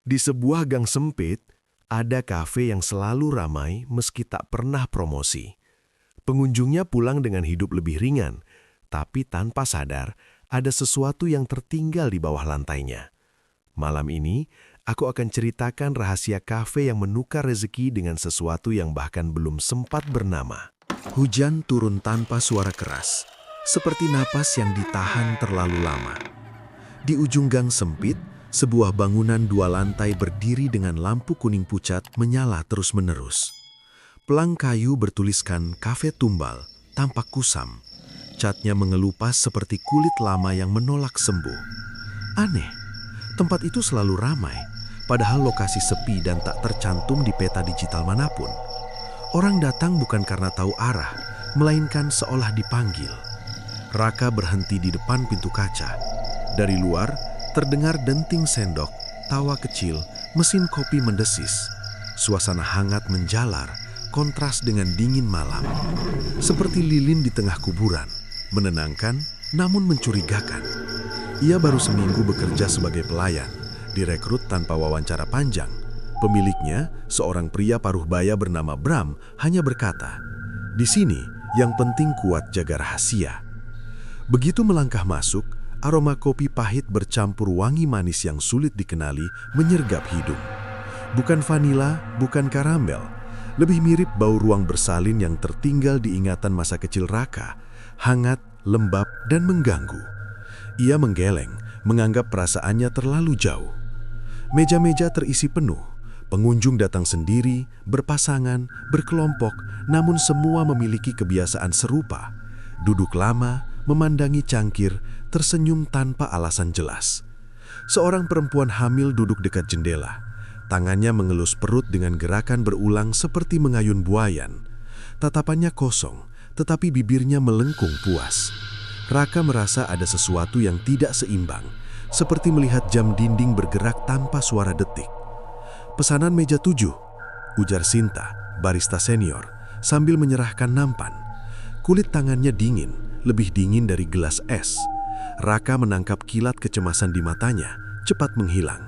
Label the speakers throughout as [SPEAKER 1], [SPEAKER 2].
[SPEAKER 1] Di sebuah gang sempit, ada kafe yang selalu ramai meski tak pernah promosi. Pengunjungnya pulang dengan hidup lebih ringan, tapi tanpa sadar ada sesuatu yang tertinggal di bawah lantainya. Malam ini, aku akan ceritakan rahasia kafe yang menukar rezeki dengan sesuatu yang bahkan belum sempat bernama. Hujan turun tanpa suara keras, seperti napas yang ditahan terlalu lama. Di ujung gang sempit, sebuah bangunan 2 lantai berdiri dengan lampu kuning pucat menyala terus-menerus. Pelang kayu bertuliskan Kafe Tumbal, tampak kusam. Catnya mengelupas seperti kulit lama yang menolak sembuh. Aneh, tempat itu selalu ramai, padahal lokasi sepi dan tak tercantum di peta digital manapun. Orang datang bukan karena tahu arah, melainkan seolah dipanggil. Raka berhenti di depan pintu kaca. Dari luar, terdengar denting sendok, tawa kecil, mesin kopi mendesis. Suasana hangat menjalar, kontras dengan dingin malam. Seperti lilin di tengah kuburan, menenangkan namun mencurigakan. Ia baru seminggu bekerja sebagai pelayan, direkrut tanpa wawancara panjang. Pemiliknya, seorang pria paruh baya bernama Bram, hanya berkata, "Di sini, yang penting kuat jaga rahasia." Begitu melangkah masuk, aroma kopi pahit bercampur wangi manis yang sulit dikenali menyergap hidung. Bukan vanila, bukan karamel, lebih mirip bau ruang bersalin yang tertinggal di ingatan masa kecil Raka, hangat, lembab, dan mengganggu. Ia menggeleng, menganggap perasaannya terlalu jauh. Meja-meja terisi penuh, pengunjung datang sendiri, berpasangan, berkelompok, namun semua memiliki kebiasaan serupa. Duduk lama, memandangi cangkir, tersenyum tanpa alasan jelas. Seorang perempuan hamil duduk dekat jendela. Tangannya mengelus perut dengan gerakan berulang seperti mengayun buayan. Tatapannya kosong, tetapi bibirnya melengkung puas. Raka merasa ada sesuatu yang tidak seimbang, seperti melihat jam dinding bergerak tanpa suara detik. "Pesanan meja 7, ujar Sinta, barista senior, sambil menyerahkan nampan. Kulit tangannya dingin, lebih dingin dari gelas es. Raka menangkap kilat kecemasan di matanya, cepat menghilang.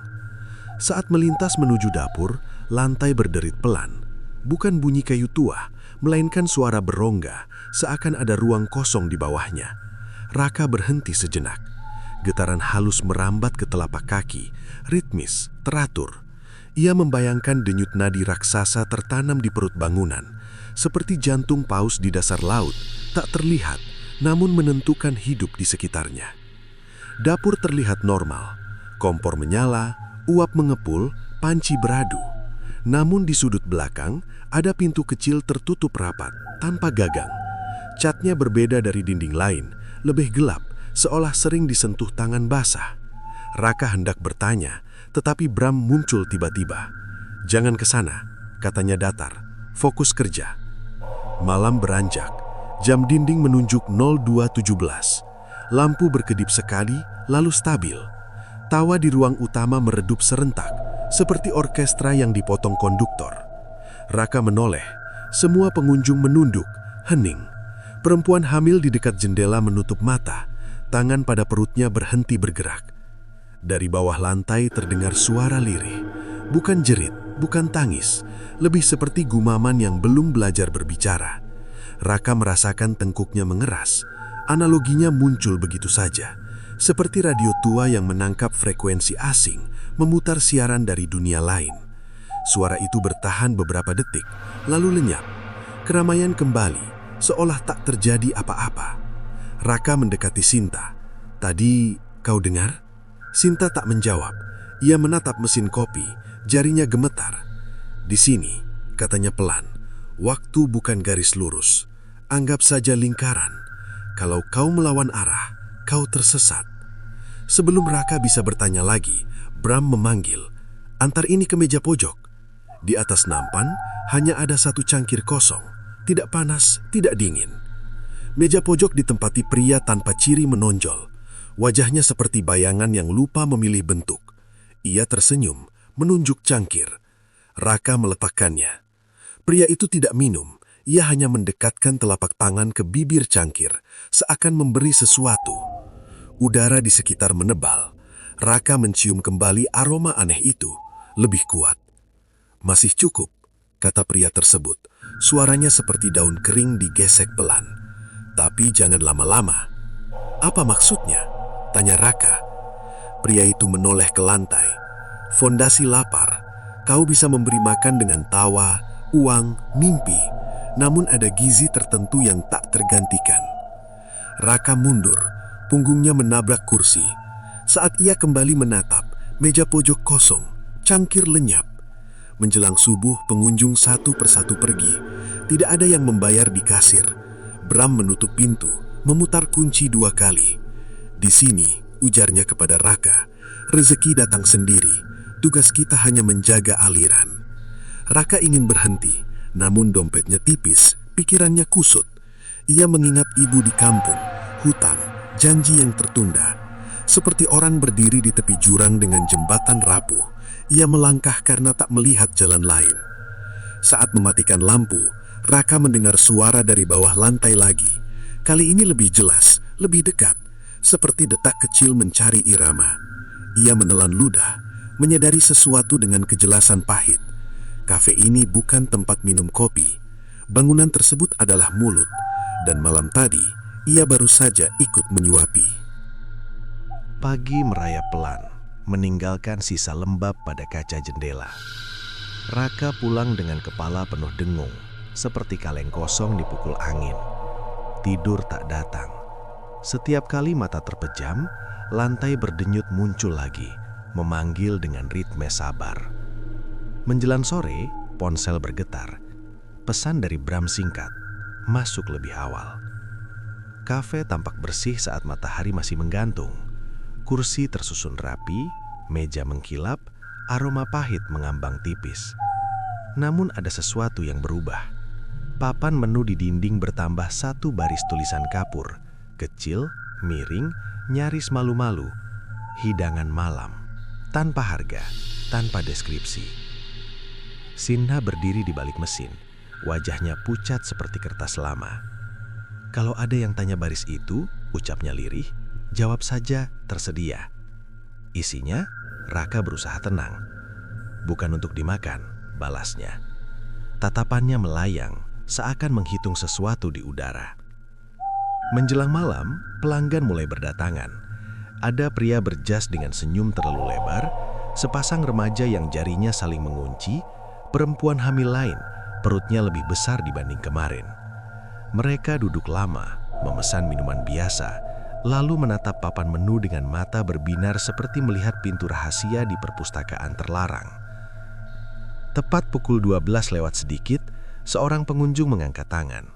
[SPEAKER 1] Saat melintas menuju dapur, lantai berderit pelan. Bukan bunyi kayu tua, melainkan suara berongga, seakan ada ruang kosong di bawahnya. Raka berhenti sejenak. Getaran halus merambat ke telapak kaki, ritmis, teratur. Ia membayangkan denyut nadi raksasa tertanam di perut bangunan, seperti jantung paus di dasar laut, tak terlihat, namun menentukan hidup di sekitarnya. Dapur terlihat normal, kompor menyala, uap mengepul, panci beradu. Namun di sudut belakang, ada pintu kecil tertutup rapat, tanpa gagang. Catnya berbeda dari dinding lain, lebih gelap, seolah sering disentuh tangan basah. Raka hendak bertanya, tetapi Bram muncul tiba-tiba. "Jangan ke sana," katanya datar, "fokus kerja." Malam beranjak, jam dinding menunjuk 02.17. Lampu berkedip sekali, lalu stabil. Tawa di ruang utama meredup serentak, seperti orkestra yang dipotong konduktor. Raka menoleh, semua pengunjung menunduk, hening. Perempuan hamil di dekat jendela menutup mata, tangan pada perutnya berhenti bergerak. Dari bawah lantai terdengar suara lirih, bukan jerit, bukan tangis, lebih seperti gumaman yang belum belajar berbicara. Raka merasakan tengkuknya mengeras. Analoginya muncul begitu saja, seperti radio tua yang menangkap frekuensi asing, memutar siaran dari dunia lain. Suara itu bertahan beberapa detik, lalu lenyap. Keramaian kembali, seolah tak terjadi apa-apa. Raka mendekati Sinta. "Tadi kau dengar?" Sinta tak menjawab. Ia menatap mesin kopi, jarinya gemetar. "Di sini," katanya pelan, "waktu bukan garis lurus. Anggap saja lingkaran. Kalau kau melawan arah, kau tersesat." Sebelum Raka bisa bertanya lagi, Bram memanggil, "Antar ini ke meja pojok." Di atas nampan, hanya ada satu cangkir kosong. Tidak panas, tidak dingin. Meja pojok ditempati pria tanpa ciri menonjol. Wajahnya seperti bayangan yang lupa memilih bentuk. Ia tersenyum, menunjuk cangkir. Raka meletakkannya. Pria itu tidak minum. Ia hanya mendekatkan telapak tangan ke bibir cangkir, seakan memberi sesuatu. Udara di sekitar menebal. Raka mencium kembali aroma aneh itu,
[SPEAKER 2] Lebih kuat. Masih cukup, kata pria tersebut. Suaranya seperti daun kering digesek pelan. Tapi jangan lama-lama. Apa maksudnya? Tanya Raka. Pria itu menoleh ke lantai. Fondasi lapar. Kau bisa memberi makan dengan tawa, uang, mimpi. Namun ada gizi tertentu yang tak tergantikan. Raka mundur, punggungnya menabrak kursi. Saat ia kembali menatap, meja pojok kosong, cangkir lenyap. Menjelang subuh, pengunjung satu persatu pergi. Tidak ada yang membayar di kasir. Bram menutup pintu, memutar kunci 2 kali. Di sini, ujarnya kepada Raka, rezeki datang sendiri. Tugas kita hanya menjaga aliran. Raka ingin berhenti, namun dompetnya tipis, pikirannya kusut. Ia mengingat ibu di kampung, hutang, janji yang tertunda. Seperti orang berdiri di tepi jurang dengan jembatan rapuh. Ia melangkah karena tak melihat jalan lain. Saat mematikan lampu, Raka mendengar suara dari bawah lantai lagi. Kali ini lebih jelas, lebih dekat, seperti detak kecil mencari irama. Ia menelan ludah, menyadari sesuatu dengan kejelasan pahit. Kafe ini bukan tempat minum kopi. Bangunan tersebut adalah mulut, dan malam tadi ia baru saja ikut menyuapi.
[SPEAKER 1] Pagi merayap pelan, meninggalkan sisa lembab pada kaca jendela. Raka pulang dengan kepala penuh dengung, seperti kaleng kosong dipukul angin. Tidur tak datang. Setiap kali mata terpejam, lantai berdenyut muncul lagi, memanggil dengan ritme sabar. Menjelang sore, ponsel bergetar. Pesan dari Bram singkat, masuk lebih awal. Kafe tampak bersih saat matahari masih menggantung. Kursi tersusun rapi, meja mengkilap, aroma pahit mengambang tipis. Namun ada sesuatu yang berubah. Papan menu di dinding bertambah 1 baris tulisan kapur, kecil, miring, nyaris malu-malu. Hidangan malam, tanpa harga, tanpa deskripsi. Sinha berdiri di balik mesin, wajahnya pucat seperti kertas lama. Kalau ada yang tanya baris itu, ucapnya lirih, jawab saja tersedia. Isinya, Raka berusaha tenang. Bukan untuk dimakan, balasnya. Tatapannya melayang, seakan menghitung sesuatu di udara. Menjelang malam, pelanggan mulai berdatangan. Ada pria berjas dengan senyum terlalu lebar, sepasang remaja yang jarinya saling mengunci, perempuan hamil lain, perutnya lebih besar dibanding kemarin. Mereka duduk lama, memesan minuman biasa, lalu menatap papan menu dengan mata berbinar seperti melihat pintu rahasia di perpustakaan terlarang. Tepat pukul 12 lewat sedikit, seorang pengunjung mengangkat tangan.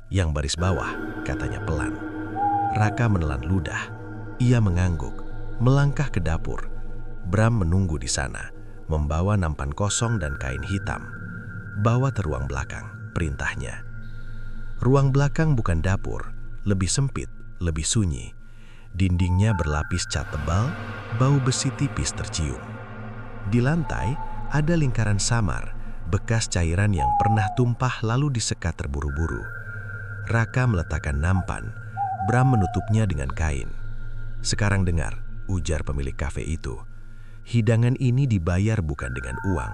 [SPEAKER 1] Yang baris bawah, katanya pelan. Raka menelan ludah. Ia mengangguk, melangkah ke dapur. Bram menunggu di sana, membawa nampan kosong dan kain hitam. Bawa ke ruang belakang, perintahnya. Ruang belakang bukan dapur, lebih sempit, lebih sunyi. Dindingnya berlapis cat tebal, bau besi tipis tercium. Di lantai ada lingkaran samar, bekas cairan yang pernah tumpah lalu disekat terburu-buru. Raka meletakkan nampan, Bram menutupnya dengan kain. Sekarang dengar, ujar pemilik kafe itu. Hidangan ini dibayar bukan dengan uang.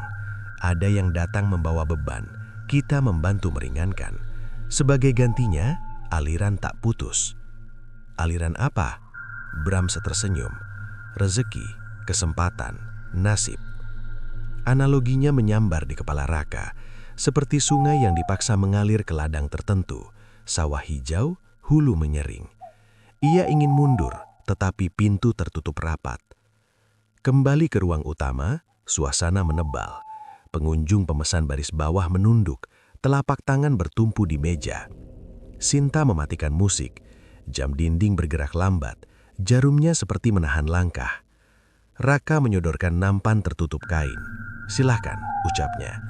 [SPEAKER 1] Ada yang datang membawa beban, kita membantu meringankan. Sebagai gantinya, aliran tak putus. Aliran apa? Bram setersenyum. Rezeki, kesempatan, nasib. Analoginya menyambar di kepala Raka, seperti sungai yang dipaksa mengalir ke ladang tertentu, sawah hijau, hulu menyering. Ia ingin mundur, tetapi pintu tertutup rapat. Kembali ke ruang utama, suasana menebal. Pengunjung pemesan baris bawah menunduk, telapak tangan bertumpu di meja. Sinta mematikan musik, jam dinding bergerak lambat, jarumnya seperti menahan langkah. Raka menyodorkan nampan tertutup kain. Silahkan, ucapnya.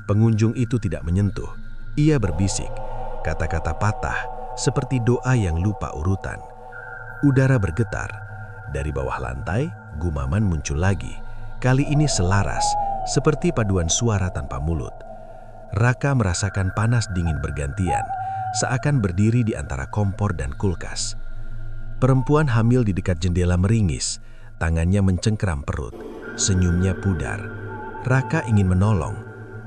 [SPEAKER 1] Pengunjung itu tidak menyentuh. Ia berbisik, kata-kata patah, seperti doa yang lupa urutan. Udara bergetar. Dari bawah lantai, gumaman muncul lagi. Kali ini selaras, seperti paduan suara tanpa mulut. Raka merasakan panas dingin bergantian, seakan berdiri di antara kompor dan kulkas. Perempuan hamil di dekat jendela meringis, tangannya mencengkeram perut, senyumnya pudar. Raka ingin menolong,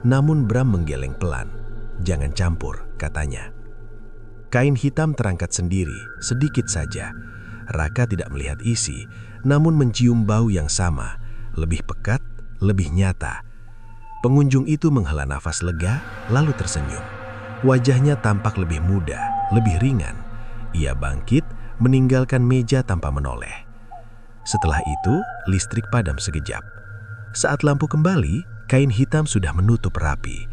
[SPEAKER 1] namun Bram menggeleng pelan. "Jangan campur," katanya. Kain hitam terangkat sendiri, sedikit saja. Raka tidak melihat isi, namun mencium bau yang sama, lebih pekat, lebih nyata. Pengunjung itu menghela nafas lega, lalu tersenyum. Wajahnya tampak lebih muda, lebih ringan. Ia bangkit, meninggalkan meja tanpa menoleh. Setelah itu, listrik padam sekejap. Saat lampu kembali, kain hitam sudah menutup rapi.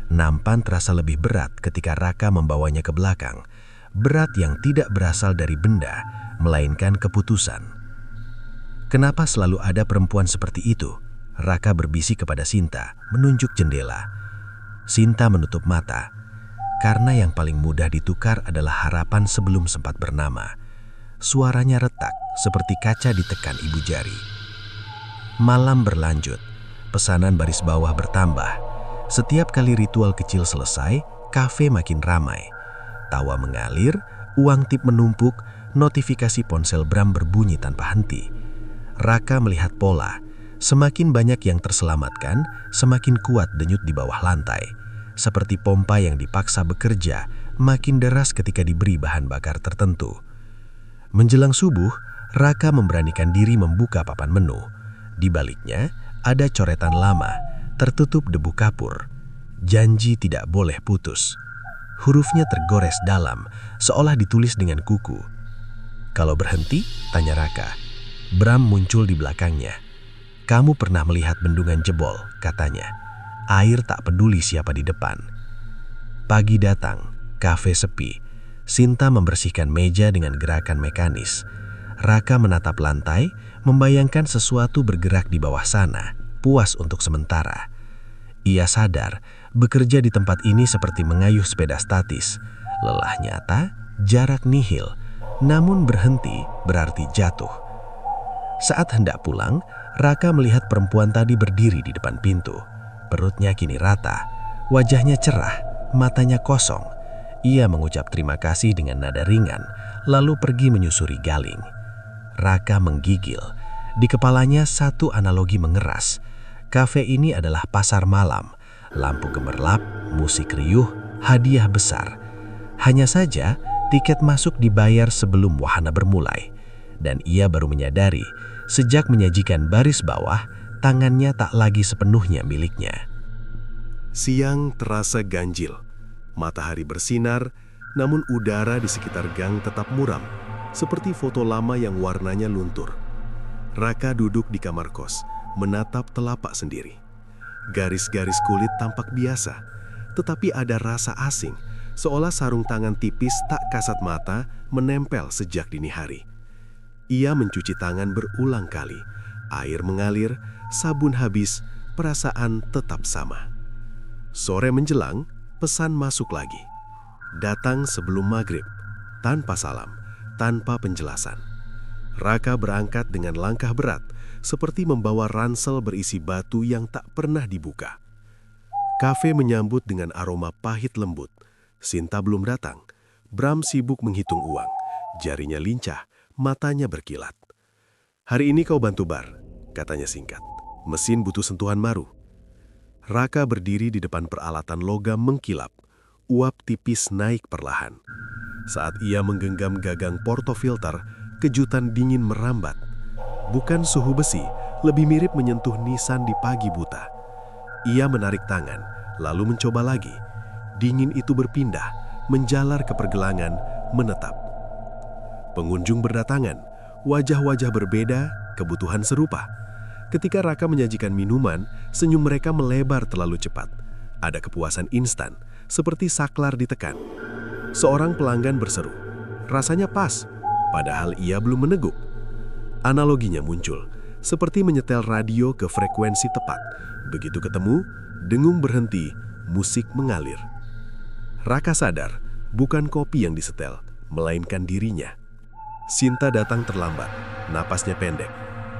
[SPEAKER 1] Nampan terasa lebih berat ketika Raka membawanya ke belakang. Berat yang tidak berasal dari benda, melainkan keputusan. "Kenapa selalu ada perempuan seperti itu?" Raka berbisik kepada Sinta, menunjuk jendela. Sinta menutup mata. Karena yang paling mudah ditukar adalah harapan sebelum sempat bernama. Suaranya retak, seperti kaca ditekan ibu jari. Malam berlanjut, pesanan baris bawah bertambah. Setiap kali ritual kecil selesai, kafe makin ramai. Tawa mengalir, uang tip menumpuk, notifikasi ponsel Bram berbunyi tanpa henti. Raka melihat pola. Semakin banyak yang terselamatkan, semakin kuat denyut di bawah lantai. Seperti pompa yang dipaksa bekerja, makin deras ketika diberi bahan bakar tertentu. Menjelang subuh, Raka memberanikan diri membuka papan menu. Di baliknya, ada coretan lama, tertutup debu kapur. Janji tidak boleh putus. Hurufnya tergores dalam, seolah ditulis dengan kuku. "Kalau berhenti?" tanya Raka. Bram muncul di belakangnya. "Kamu pernah melihat bendungan jebol," katanya. "Air tak peduli siapa di depan." Pagi datang, kafe sepi. Sinta membersihkan meja dengan gerakan mekanis. Raka menatap lantai, membayangkan sesuatu bergerak di bawah sana, puas untuk sementara. Ia sadar, bekerja di tempat ini seperti mengayuh sepeda statis. Lelah nyata, jarak nihil, namun berhenti berarti jatuh. Saat hendak pulang, Raka melihat perempuan tadi berdiri di depan pintu. Perutnya kini rata, wajahnya cerah, matanya kosong. Ia mengucap terima kasih dengan nada ringan, lalu pergi menyusuri galing. Raka menggigil. Di kepalanya satu analogi mengeras. Kafe ini adalah pasar malam. Lampu gemerlap, musik riuh, hadiah besar. Hanya saja, tiket masuk dibayar sebelum wahana bermulai. Dan ia baru menyadari, sejak menyajikan baris bawah, tangannya tak lagi sepenuhnya miliknya.
[SPEAKER 2] Siang terasa ganjil. Matahari bersinar, namun udara di sekitar gang tetap muram, seperti foto lama yang warnanya luntur. Raka duduk di kamar kos, menatap telapak sendiri. Garis-garis kulit tampak biasa, tetapi ada rasa asing, seolah sarung tangan tipis tak kasat mata menempel sejak dini hari. Ia mencuci tangan berulang kali, air mengalir, sabun habis, perasaan tetap sama. Sore menjelang, pesan masuk lagi. Datang sebelum maghrib, tanpa salam, tanpa penjelasan. Raka berangkat dengan langkah berat, seperti membawa ransel berisi batu yang tak pernah dibuka. Kafe menyambut dengan aroma pahit lembut. Sinta belum datang. Bram sibuk menghitung uang. Jarinya lincah, matanya berkilat. "Hari ini kau bantu bar," katanya singkat. "Mesin butuh sentuhan baru." Raka berdiri di depan peralatan logam mengkilap. Uap tipis naik perlahan. Saat ia menggenggam gagang portofilter, kejutan dingin merambat. Bukan suhu besi, lebih mirip menyentuh nisan di pagi buta. Ia menarik tangan, lalu mencoba lagi. Dingin itu berpindah, menjalar ke pergelangan, menetap. Pengunjung berdatangan, wajah-wajah berbeda, kebutuhan serupa. Ketika Raka menyajikan minuman, senyum mereka melebar terlalu cepat. Ada kepuasan instan, seperti saklar ditekan. Seorang pelanggan berseru, "Rasanya pas," padahal ia belum meneguk. Analoginya muncul, seperti menyetel radio ke frekuensi tepat. Begitu ketemu, dengung berhenti, musik mengalir. Raka sadar, bukan kopi yang disetel, melainkan dirinya. Sinta datang terlambat, napasnya pendek.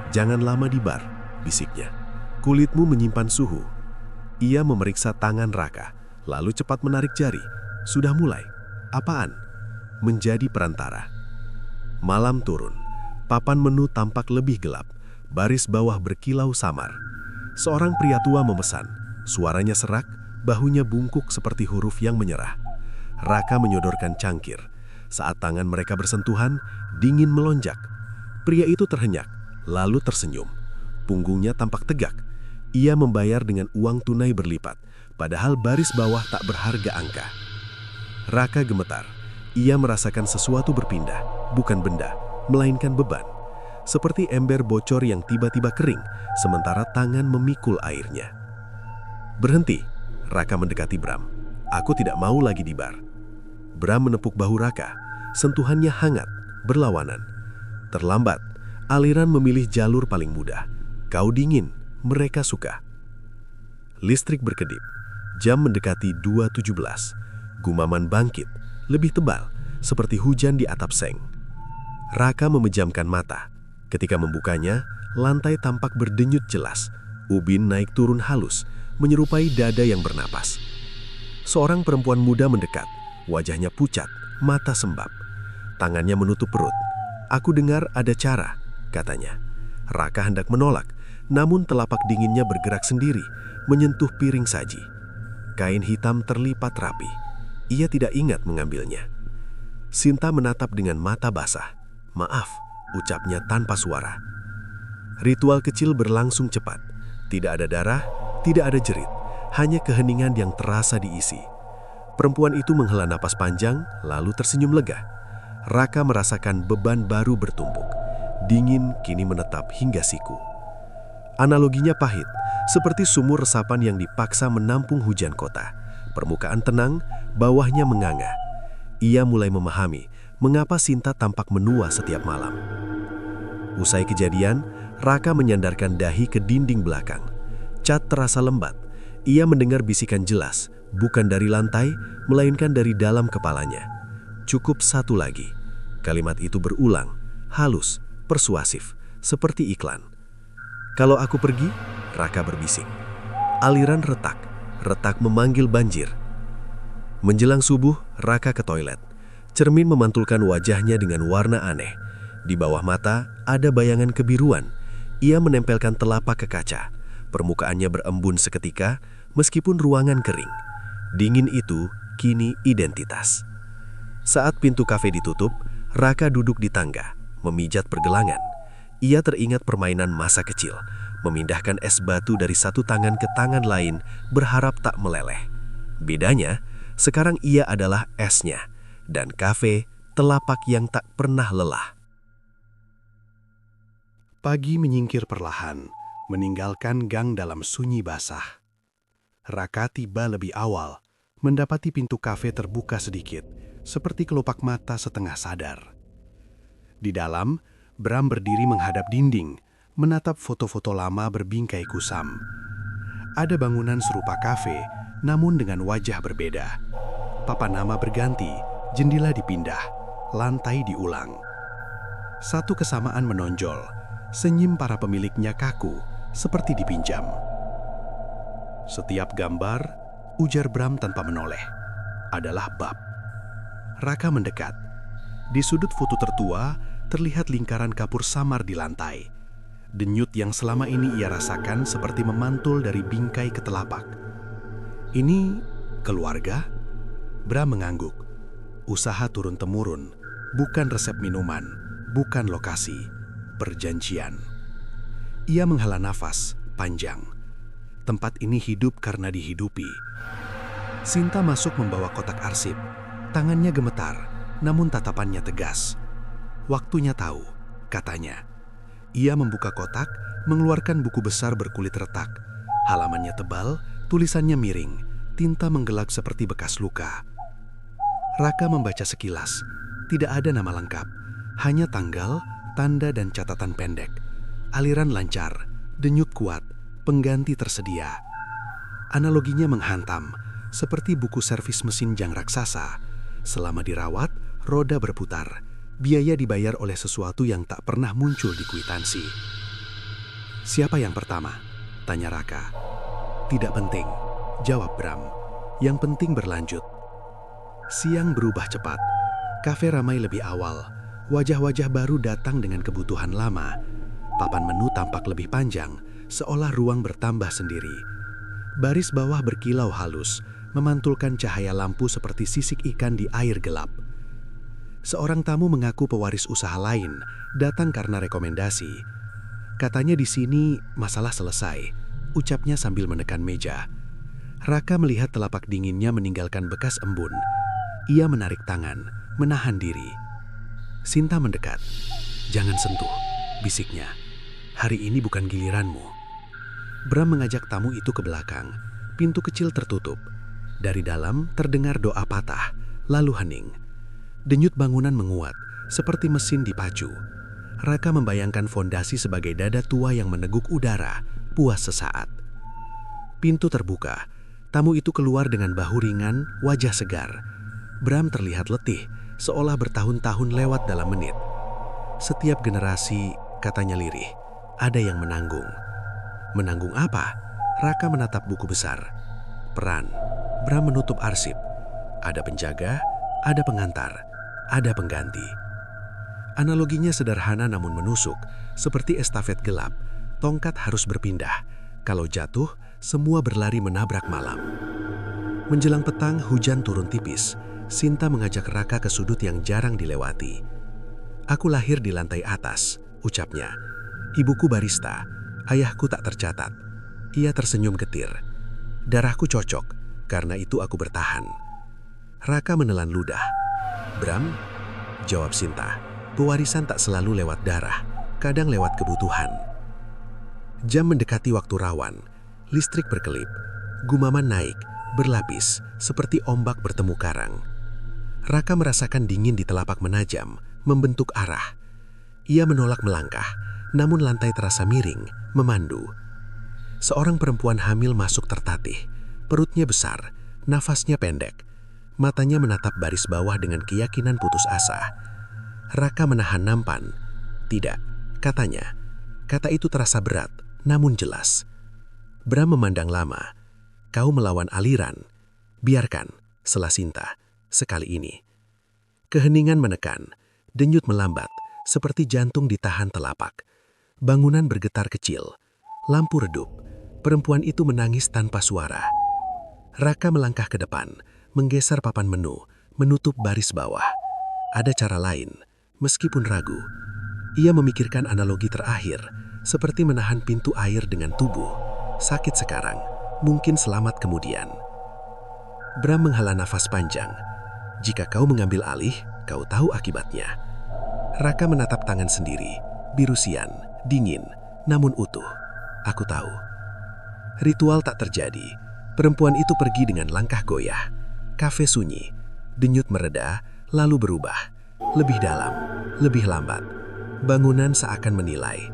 [SPEAKER 2] "Jangan lama di bar," bisiknya. "Kulitmu menyimpan suhu." Ia memeriksa tangan Raka, lalu cepat menarik jari. Sudah mulai. Apaan? Menjadi perantara. Malam turun. Papan menu tampak lebih gelap. Baris bawah berkilau samar.
[SPEAKER 1] Seorang pria tua memesan. Suaranya serak, bahunya bungkuk seperti huruf yang menyerah. Raka menyodorkan cangkir. Saat tangan mereka bersentuhan, dingin melonjak. Pria itu terhenyak, lalu tersenyum. Punggungnya tampak tegak. Ia membayar dengan uang tunai berlipat, padahal baris bawah tak berharga angka. Raka gemetar. Ia merasakan sesuatu berpindah, bukan benda, melainkan beban. Seperti ember bocor yang tiba-tiba kering, sementara tangan memikul airnya. Berhenti, Raka mendekati Bram. Aku tidak mau lagi di bar. Bram menepuk bahu Raka. Sentuhannya hangat, berlawanan. Terlambat, aliran memilih jalur paling mudah. Kau dingin, mereka suka. Listrik berkedip. Jam mendekati 2.17. Gumaman bangkit, lebih tebal, seperti hujan di atap seng. Raka memejamkan mata. Ketika membukanya, lantai tampak berdenyut jelas. Ubin naik turun halus, menyerupai dada yang bernapas. Seorang perempuan muda mendekat, wajahnya pucat, mata sembab. Tangannya menutup perut. Aku dengar ada cara, katanya. Raka hendak menolak, namun telapak dinginnya bergerak sendiri, menyentuh piring saji. Kain hitam terlipat rapi. Ia tidak ingat mengambilnya. Sinta menatap dengan mata basah. Maaf, ucapnya tanpa suara. Ritual kecil berlangsung cepat. Tidak ada darah, tidak ada jerit, hanya keheningan yang terasa diisi. Perempuan itu menghela napas panjang, lalu tersenyum lega. Raka merasakan beban baru bertumpuk. Dingin kini menetap hingga siku. Analoginya pahit, seperti sumur resapan yang dipaksa menampung hujan kota. Permukaan tenang, bawahnya menganga. Ia mulai memahami mengapa Sinta tampak menua setiap malam. Usai kejadian, Raka menyandarkan dahi ke dinding belakang. Cat terasa lembat. Ia mendengar bisikan jelas, bukan dari lantai, melainkan dari dalam kepalanya. Cukup satu lagi. Kalimat itu berulang, halus, persuasif, seperti iklan. Kalau aku pergi, Raka berbisik. Aliran retak memanggil banjir. Menjelang subuh, Raka ke toilet. Cermin memantulkan wajahnya dengan warna aneh. Di bawah mata ada bayangan kebiruan. Ia menempelkan telapak ke kaca. Permukaannya berembun seketika, meskipun ruangan kering. Dingin itu kini identitas. Saat pintu kafe ditutup, Raka duduk di tangga, memijat pergelangan. Ia teringat permainan masa kecil, memindahkan es batu dari satu tangan ke tangan lain, berharap tak meleleh. Bedanya, sekarang ia adalah esnya, dan kafe telapak yang tak pernah lelah. Pagi menyingkir perlahan, meninggalkan gang dalam sunyi basah. Raka tiba lebih awal, mendapati pintu kafe terbuka sedikit, seperti kelopak mata setengah sadar. Di dalam, Bram berdiri menghadap dinding, menatap foto-foto lama berbingkai kusam. Ada bangunan serupa kafe, namun dengan wajah berbeda. Papan nama berganti, jendela dipindah, lantai diulang. Satu kesamaan menonjol. Senyum para pemiliknya kaku, seperti dipinjam. Setiap gambar, ujar Bram tanpa menoleh, adalah bab. Raka mendekat. Di sudut foto tertua, terlihat lingkaran kapur samar di lantai. Denyut yang selama ini ia rasakan seperti memantul dari bingkai ke telapak. Ini keluarga? Bram mengangguk. Usaha turun-temurun, bukan resep minuman, bukan lokasi. Perjanjian. Ia menghela nafas panjang. Tempat ini hidup karena dihidupi. Sinta masuk membawa kotak arsip. Tangannya gemetar, namun tatapannya tegas. Waktunya tahu, katanya. Ia membuka kotak, mengeluarkan buku besar berkulit retak. Halamannya tebal, tulisannya miring, tinta menggelap seperti bekas luka. Raka membaca sekilas. Tidak ada nama lengkap, hanya tanggal, tanda dan catatan pendek. Aliran lancar, denyut kuat, pengganti tersedia. Analoginya menghantam, seperti buku servis mesin jang raksasa. Selama dirawat, roda berputar. Biaya dibayar oleh sesuatu yang tak pernah muncul di kwitansi. Siapa yang pertama? Tanya Raka. Tidak penting, jawab Bram. Yang penting berlanjut. Siang berubah cepat. Kafe ramai lebih awal. Wajah-wajah baru datang dengan kebutuhan lama. Papan menu tampak lebih panjang, seolah ruang bertambah sendiri. Baris bawah berkilau halus, memantulkan cahaya lampu seperti sisik ikan di air gelap. Seorang tamu mengaku pewaris usaha lain, datang karena rekomendasi. Katanya di sini masalah selesai, ucapnya sambil menekan meja. Raka melihat telapak dinginnya meninggalkan bekas embun. Ia menarik tangan, menahan diri. Sinta mendekat. "Jangan sentuh," bisiknya. "Hari ini bukan giliranmu." Bram mengajak tamu itu ke belakang. Pintu kecil tertutup. Dari dalam terdengar doa patah, lalu hening. Denyut bangunan menguat, seperti mesin dipacu. Raka membayangkan fondasi sebagai dada tua yang meneguk udara, puas sesaat. Pintu terbuka. Tamu itu keluar dengan bahu ringan, wajah segar. Bram terlihat letih, seolah bertahun-tahun lewat dalam menit. "Setiap generasi," katanya lirih, "ada yang menanggung." "Menanggung apa?" Raka menatap buku besar. "Peran." Bram menutup arsip. "Ada penjaga, ada pengantar, ada pengganti." Analoginya sederhana namun menusuk, seperti estafet gelap. Tongkat harus berpindah. Kalau jatuh, semua berlari menabrak malam. Menjelang petang, hujan turun tipis. Sinta mengajak Raka ke sudut yang jarang dilewati. "Aku lahir di lantai atas," ucapnya. "Ibuku barista, ayahku tak tercatat." Ia tersenyum getir. "Darahku cocok, karena itu aku bertahan." Raka menelan ludah. "Bram," jawab Sinta, "pewarisan tak selalu lewat darah, kadang lewat kebutuhan." Jam mendekati waktu rawan. Listrik berkelip. Gumaman naik, berlapis, seperti ombak bertemu karang. Raka merasakan dingin di telapak menajam, membentuk arah. Ia menolak melangkah, namun lantai terasa miring, memandu. Seorang perempuan hamil masuk tertatih. Perutnya besar, nafasnya pendek. Matanya menatap baris bawah dengan keyakinan putus asa. Raka menahan nampan. "Tidak," katanya. Kata itu terasa berat, namun jelas. Bram memandang lama. "Kau melawan aliran." "Biarkan," sela Sinta, "sekali ini." Keheningan menekan, denyut melambat, seperti jantung ditahan telapak. Bangunan bergetar kecil. Lampu redup. Perempuan itu menangis tanpa suara. Raka melangkah ke depan, menggeser papan menu, menutup baris bawah. Ada cara lain, meskipun ragu. Ia memikirkan analogi terakhir, seperti menahan pintu air dengan tubuh. Sakit sekarang, mungkin selamat kemudian. Bram menghela nafas panjang. "Jika kau mengambil alih, kau tahu akibatnya." Raka menatap tangan sendiri, biru sian, dingin, namun utuh. "Aku tahu." Ritual tak terjadi. Perempuan itu pergi dengan langkah goyah. Kafe sunyi, denyut mereda, lalu berubah. Lebih dalam, lebih lambat. Bangunan seakan menilai.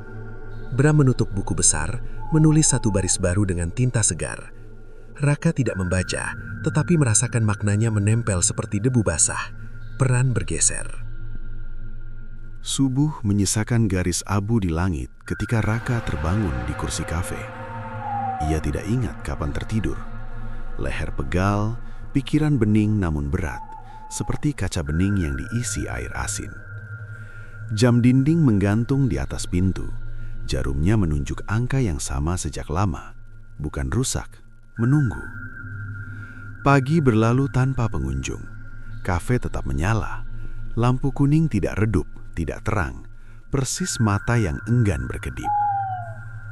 [SPEAKER 1] Bram menutup buku besar, menulis satu baris baru dengan tinta segar. Raka tidak membaca, tetapi merasakan maknanya menempel seperti debu basah. Peran bergeser.
[SPEAKER 2] Subuh menyisakan garis abu di langit ketika Raka terbangun di kursi kafe. Ia tidak ingat kapan tertidur. Leher pegal, pikiran bening namun berat, seperti kaca bening yang diisi air asin. Jam dinding menggantung di atas pintu. Jarumnya menunjuk angka yang sama sejak lama, bukan rusak, menunggu. Pagi berlalu tanpa pengunjung. Kafe tetap menyala. Lampu kuning tidak redup, tidak terang, persis mata yang enggan berkedip.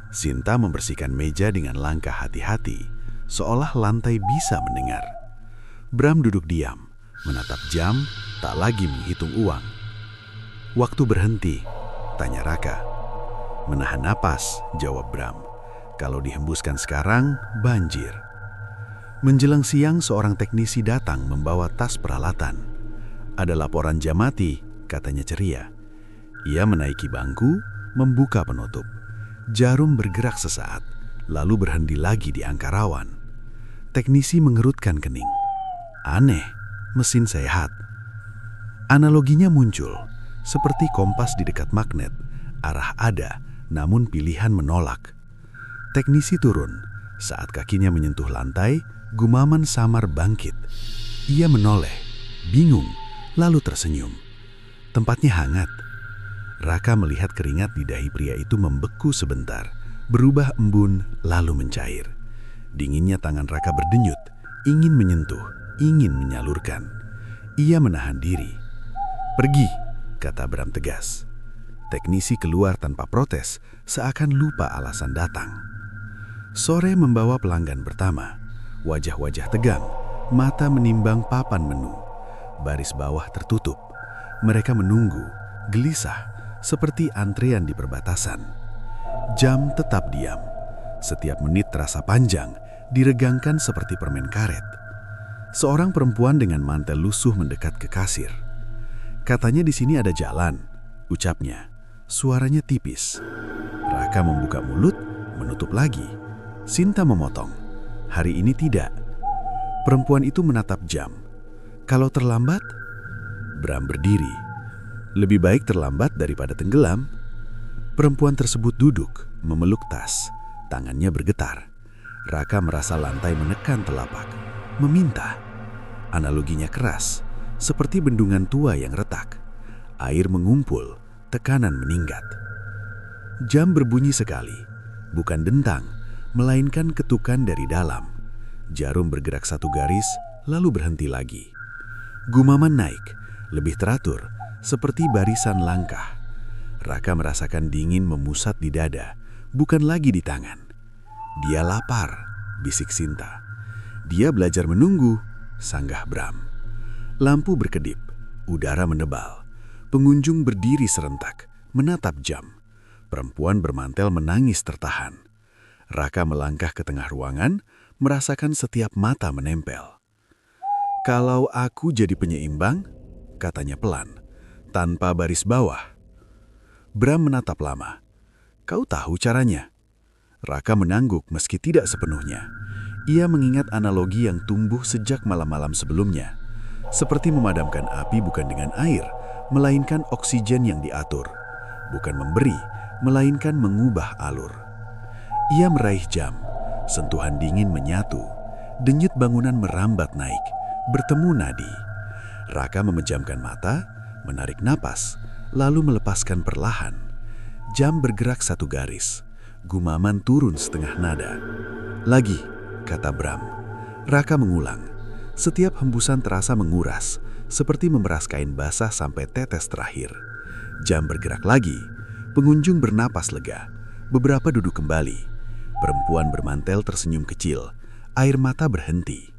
[SPEAKER 2] Sinta membersihkan meja dengan langkah hati-hati, seolah lantai bisa mendengar. Bram duduk diam, menatap jam, tak lagi menghitung uang. "Waktu berhenti?" tanya Raka. "Menahan napas," jawab Bram. "Kalau dihembuskan sekarang, banjir." Menjelang siang, seorang teknisi datang membawa tas peralatan. "Ada laporan jam mati," katanya ceria. Ia menaiki bangku, membuka penutup. Jarum bergerak sesaat, lalu berhenti lagi di angka rawan. Teknisi mengerutkan kening. "Aneh, mesin sehat." Analoginya muncul, seperti kompas di dekat magnet. Arah ada, namun pilihan menolak. Teknisi turun. Saat kakinya menyentuh lantai, gumaman samar bangkit. Ia menoleh, bingung, lalu tersenyum. Tempatnya hangat. Raka melihat keringat di dahi pria itu membeku sebentar, berubah embun lalu mencair. Dinginnya tangan Raka berdenyut, ingin menyentuh, ingin menyalurkan. Ia menahan diri. "Pergi," kata Bram tegas. Teknisi keluar tanpa protes, seakan lupa alasan datang. Sore membawa pelanggan pertama. Wajah-wajah tegang, mata menimbang papan menu. Baris bawah tertutup. Mereka menunggu, gelisah, seperti antrean di perbatasan. Jam tetap diam. Setiap menit terasa panjang, diregangkan seperti permen karet. Seorang perempuan dengan mantel lusuh mendekat ke kasir. "Katanya di sini ada jalan," ucapnya. Suaranya tipis. Raka membuka mulut, menutup lagi. Sinta memotong. "Hari ini tidak." Perempuan itu menatap jam. "Kalau terlambat?" Bram berdiri. "Lebih baik terlambat daripada tenggelam." Perempuan tersebut duduk, memeluk tas. Tangannya bergetar. Raka merasa lantai menekan telapak. Meminta. Analoginya keras, seperti bendungan tua yang retak. Air mengumpul, tekanan meningkat. Jam berbunyi sekali, bukan dentang, melainkan ketukan dari dalam. Jarum bergerak satu garis, lalu berhenti lagi. Gumaman naik, lebih teratur, seperti barisan langkah. Raka merasakan dingin memusat di dada, bukan lagi di tangan. "Dia lapar," bisik Sinta. "Dia belajar menunggu," sanggah Bram. Lampu berkedip, udara menebal. Pengunjung berdiri serentak, menatap jam. Perempuan bermantel menangis tertahan. Raka melangkah ke tengah ruangan, merasakan setiap mata menempel. "Kalau aku jadi penyeimbang," katanya pelan, "tanpa baris bawah." Bram menatap lama. "Kau tahu caranya?" Raka mengangguk meski tidak sepenuhnya. Ia mengingat analogi yang tumbuh sejak malam-malam sebelumnya. Seperti memadamkan api bukan dengan air, melainkan oksigen yang diatur. Bukan memberi, melainkan mengubah alur. Ia meraih jam. Sentuhan dingin menyatu. Denyut bangunan merambat naik, bertemu nadi. Raka memejamkan mata, menarik napas, lalu melepaskan perlahan. Jam bergerak satu garis. Gumaman turun setengah nada. "Lagi," kata Bram. Raka mengulang. Setiap hembusan terasa menguras, seperti memeras kain basah sampai tetes terakhir. Jam bergerak lagi. Pengunjung bernapas lega. Beberapa duduk kembali. Perempuan bermantel tersenyum kecil. Air mata berhenti.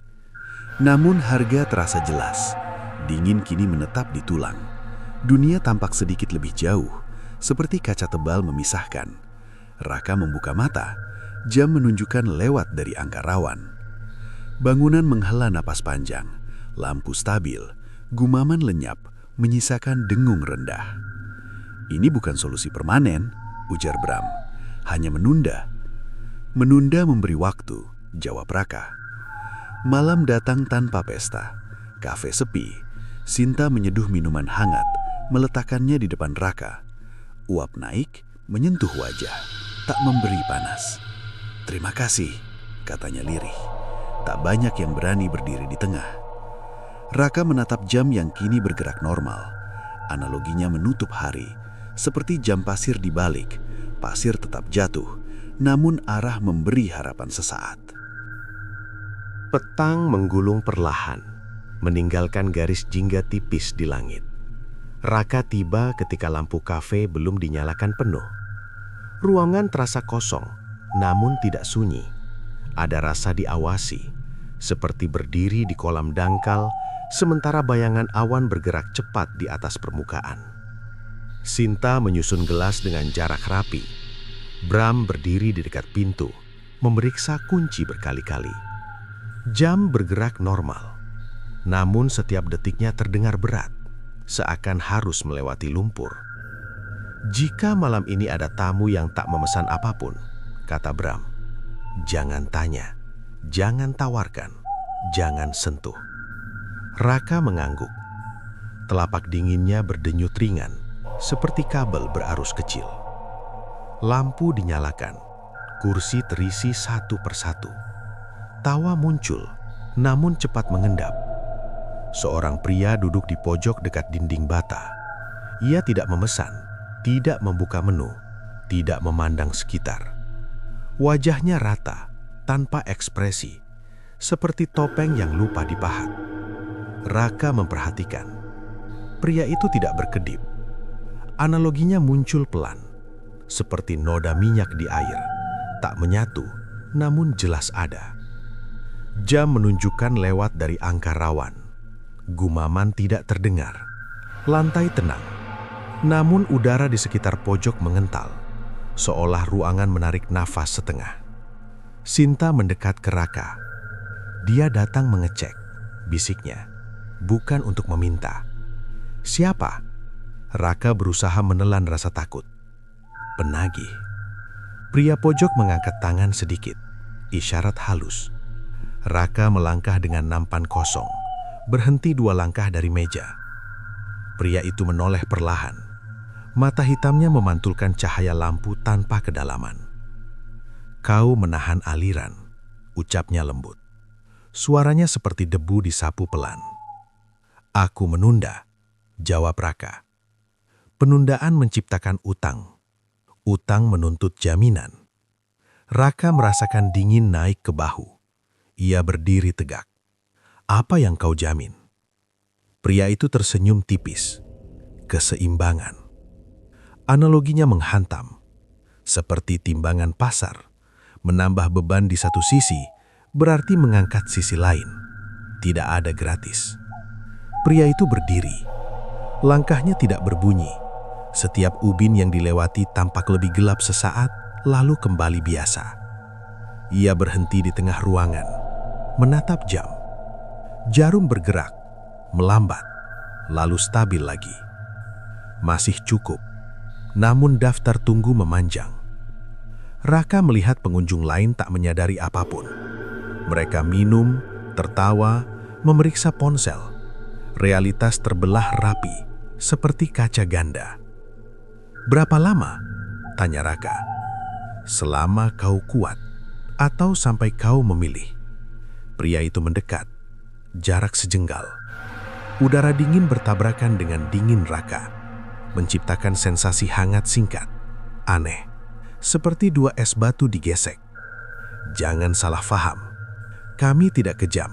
[SPEAKER 2] Namun harga terasa jelas. Dingin kini menetap di tulang. Dunia tampak sedikit lebih jauh, seperti kaca tebal memisahkan. Raka membuka mata. Jam menunjukkan lewat dari angka rawan. Bangunan menghela napas panjang. Lampu stabil. Gumaman lenyap, menyisakan dengung rendah. "Ini bukan solusi permanen," ujar Bram. "Hanya menunda." "Menunda memberi waktu," jawab Raka. Malam datang tanpa pesta. Kafe sepi. Sinta menyeduh minuman hangat, meletakkannya di depan Raka. Uap naik, menyentuh wajah, tak memberi panas. "Terima kasih," katanya lirih. Tak banyak yang berani berdiri di tengah. Raka menatap jam yang kini bergerak normal. Analoginya menutup hari, seperti jam pasir dibalik. Pasir tetap jatuh, namun arah memberi harapan sesaat.
[SPEAKER 1] Petang menggulung perlahan, meninggalkan garis jingga tipis di langit. Raka tiba ketika lampu kafe belum dinyalakan penuh. Ruangan terasa kosong, namun tidak sunyi. Ada rasa diawasi, seperti berdiri di kolam dangkal, sementara bayangan awan bergerak cepat di atas permukaan. Sinta menyusun gelas dengan jarak rapi. Bram berdiri di dekat pintu, memeriksa kunci berkali-kali. Jam bergerak normal, namun setiap detiknya terdengar berat, seakan harus melewati lumpur. "Jika malam ini ada tamu yang tak memesan apapun," kata Bram, "jangan tanya, jangan tawarkan, jangan sentuh." Raka mengangguk. Telapak dinginnya berdenyut ringan, seperti kabel berarus kecil. Lampu dinyalakan, kursi terisi satu persatu. Tawa muncul, namun cepat mengendap. Seorang pria duduk di pojok dekat dinding bata. Ia tidak memesan, tidak membuka menu, tidak memandang sekitar. Wajahnya rata, tanpa ekspresi, seperti topeng yang lupa dipahat. Raka memperhatikan. Pria itu tidak berkedip. Analoginya muncul pelan, seperti noda minyak di air, tak menyatu, namun jelas ada. Jam menunjukkan lewat dari angka rawan. Gumaman tidak terdengar. Lantai tenang. Namun udara di sekitar pojok mengental, seolah ruangan menarik nafas setengah. Sinta mendekat ke Raka. Dia datang mengecek, bisiknya, bukan untuk meminta. Siapa? Raka berusaha menelan rasa takut. Penagih. Pria pojok mengangkat tangan sedikit, isyarat halus. Raka melangkah dengan nampan kosong, berhenti 2 langkah dari meja. Pria itu menoleh perlahan. Mata hitamnya memantulkan cahaya lampu tanpa kedalaman. Kau menahan aliran, ucapnya lembut. Suaranya seperti debu disapu pelan. Aku menunda, jawab Raka. Penundaan menciptakan utang. Utang menuntut jaminan. Raka merasakan dingin naik ke bahu. Ia berdiri tegak. Apa yang kau jamin? Pria itu tersenyum tipis. Keseimbangan. Analoginya menghantam. Seperti timbangan pasar. Menambah beban di satu sisi, berarti mengangkat sisi lain. Tidak ada gratis. Pria itu berdiri. Langkahnya tidak berbunyi. Setiap ubin yang dilewati tampak lebih gelap sesaat, lalu kembali biasa. Ia berhenti di tengah ruangan, menatap jam. Jarum bergerak, melambat, lalu stabil lagi. Masih cukup, namun daftar tunggu memanjang. Raka melihat pengunjung lain tak menyadari apapun. Mereka minum, tertawa, memeriksa ponsel. Realitas terbelah rapi, seperti kaca ganda. Berapa lama? Tanya Raka. Selama kau kuat, atau sampai kau memilih. Pria itu mendekat, jarak sejenggal. Udara dingin bertabrakan dengan dingin Raka, menciptakan sensasi hangat singkat, aneh, seperti 2 es batu digesek. Jangan salah faham, kami tidak kejam,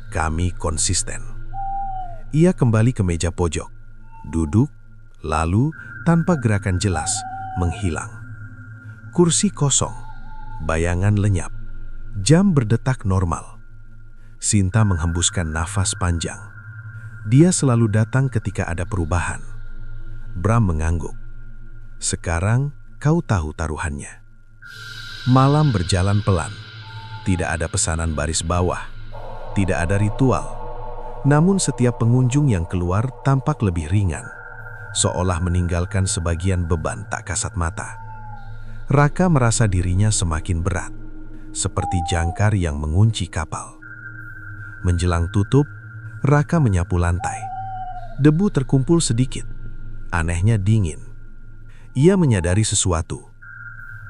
[SPEAKER 1] kami konsisten. Ia kembali ke meja pojok, duduk, lalu tanpa gerakan jelas, menghilang. Kursi kosong, bayangan lenyap, jam berdetak normal. Sinta menghembuskan nafas panjang. Dia selalu datang ketika ada perubahan. Bram mengangguk. Sekarang kau tahu taruhannya. Malam berjalan pelan. Tidak ada pesanan baris bawah. Tidak ada ritual. Namun setiap pengunjung yang keluar tampak lebih ringan. Seolah meninggalkan sebagian beban tak kasat mata. Raka merasa dirinya semakin berat. Seperti jangkar yang mengunci kapal. Menjelang tutup, Raka menyapu lantai. Debu terkumpul sedikit. Anehnya dingin. Ia menyadari sesuatu.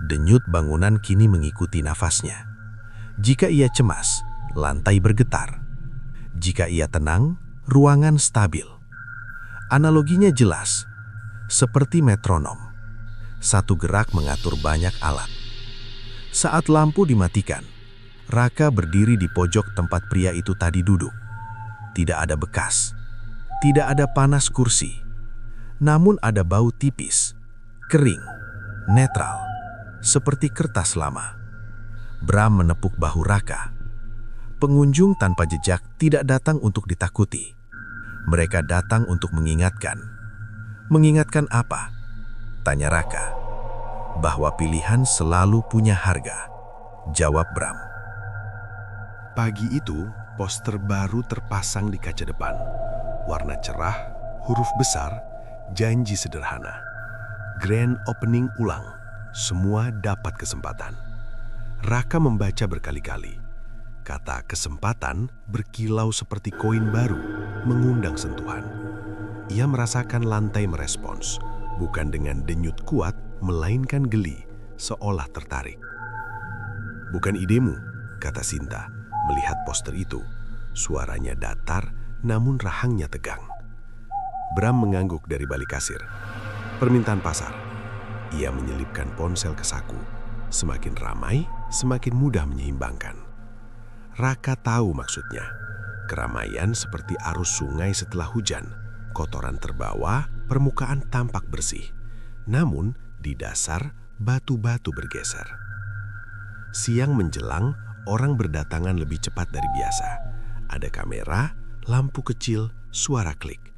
[SPEAKER 1] Denyut bangunan kini mengikuti nafasnya. Jika ia cemas, lantai bergetar. Jika ia tenang, ruangan stabil. Analoginya jelas, seperti metronom. Satu gerak mengatur banyak alat. Saat lampu dimatikan, Raka berdiri di pojok tempat pria itu tadi duduk. Tidak ada bekas, tidak ada panas kursi. Namun ada bau tipis, kering, netral, seperti kertas lama. Bram menepuk bahu Raka. Pengunjung tanpa jejak tidak datang untuk ditakuti. Mereka datang untuk mengingatkan. Mengingatkan apa? Tanya Raka. Bahwa pilihan selalu punya harga. Jawab Bram. Pagi itu, poster baru terpasang di kaca depan. Warna cerah, huruf besar, janji sederhana. Grand opening ulang, semua dapat kesempatan. Raka membaca berkali-kali. Kata kesempatan berkilau seperti koin baru, mengundang sentuhan. Ia merasakan lantai merespons, bukan dengan denyut kuat, melainkan geli, seolah tertarik. Bukan idemu, kata Sinta, melihat poster itu. Suaranya datar, namun rahangnya tegang. Bram mengangguk dari balik kasir. Permintaan pasar. Ia menyelipkan ponsel ke saku. Semakin ramai, semakin mudah menyeimbangkan. Raka tahu maksudnya. Keramaian seperti arus sungai setelah hujan. Kotoran terbawa, permukaan tampak bersih. Namun, di dasar, batu-batu bergeser. Siang menjelang, orang berdatangan lebih cepat dari biasa. Ada kamera, lampu kecil, suara klik.